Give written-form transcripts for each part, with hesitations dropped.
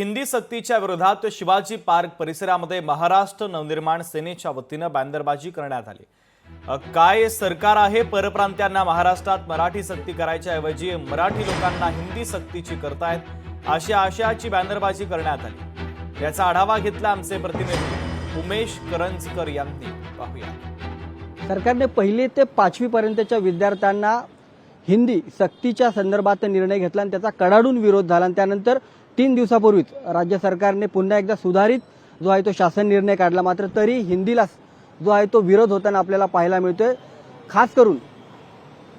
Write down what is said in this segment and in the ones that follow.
हिंदी सक्तीच्या विरोधात शिवाजी पार्क परिसरामध्ये महाराष्ट्र नवनिर्माण सेनेच्या वतीनं बॅनरबाजी करण्यात आली। काय सरकार आहे परप्रांत्यांना महाराष्ट्रात मराठी सक्ती करायच्या ऐवजी मराठी लोकांना हिंदी सक्तीची करतायत अशा आशयाची बॅनरबाजी करण्यात आली। याचा आढावा घेतला आमचे प्रतिनिधी उमेश करंजकर यांनी। पाहूया। सरकारने पहिली ते 5वी पर्यंतच्या विद्यार्थ्यांना हिंदी सक्तीच्या संदर्भात निर्णय घेतला आणि त्याचा कडाडून विरोध झाला आणि त्यानंतर 3 दिवसापूर्वीच राज्य सरकारने पुन्हा एकदा सुधारित जो आहे तो शासन निर्णय काढला। मात्र तरी हिंदीला जो आहे तो विरोध होताना आपल्याला पाहायला मिळतोय। खास करून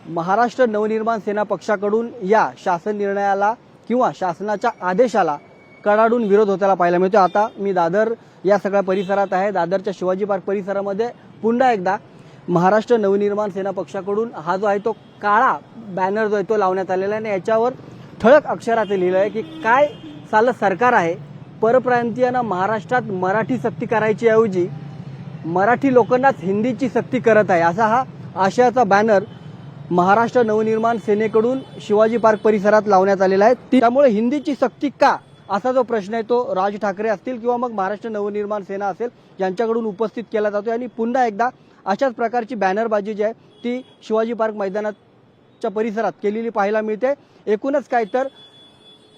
महाराष्ट्र नवनिर्माण सेना पक्षाकडून या शासन निर्णयाला किंवा शासनाच्या आदेशाला कडाडून विरोध होताना पाहायला मिळतोय। आता मी दादर या सगळ्या परिसरात आहे। दादरच्या शिवाजी पार्क परिसरामध्ये पुन्हा एकदा महाराष्ट्र नवनिर्माण सेना पक्षाकडून हा जो आहे तो काळा बॅनर जो आहे तो लावण्यात आलेला आहे आणि याच्यावर ठळक अक्षरात लिहिलं आहे की काय सालं सरकार आहे परप्रांतीयांना महाराष्ट्रात मराठी सक्ती करायची ऐवजी मराठी लोकांनाच हिंदीची सक्ती करत आहे, असा हा आशयाचा बॅनर महाराष्ट्र नवनिर्माण सेनेकडून शिवाजी पार्क परिसरात लावण्यात आलेला आहे। त्यामुळे हिंदीची सक्ती का असा जो प्रश्न आहे तो राज ठाकरे असतील किंवा मग महाराष्ट्र नवनिर्माण सेना असेल यांच्याकडून उपस्थित केला जातोय आणि पुन्हा एकदा अशाच प्रकारची बॅनरबाजी जी आहे ती शिवाजी पार्क मैदानाच्या परिसरात केलेली पाहायला मिळते। एकूणच काय तर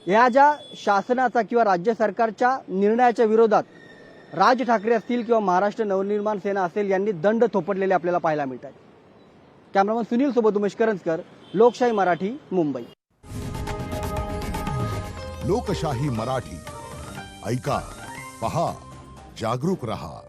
या ज्या शासनाचा किंवा राज्य सरकारच्या निर्णयाच्या विरोधात राज ठाकरे असतील किंवा महाराष्ट्र नवनिर्माण सेना असेल यांनी दंड थोपटलेले आपल्याला पाहायला मिळत आहे। कॅमेरामन सुनील सोबत उमेश करंजकर, लोकशाही मराठी, मुंबई। लोकशाही मराठी ऐका, पहा, जागरूक रहा।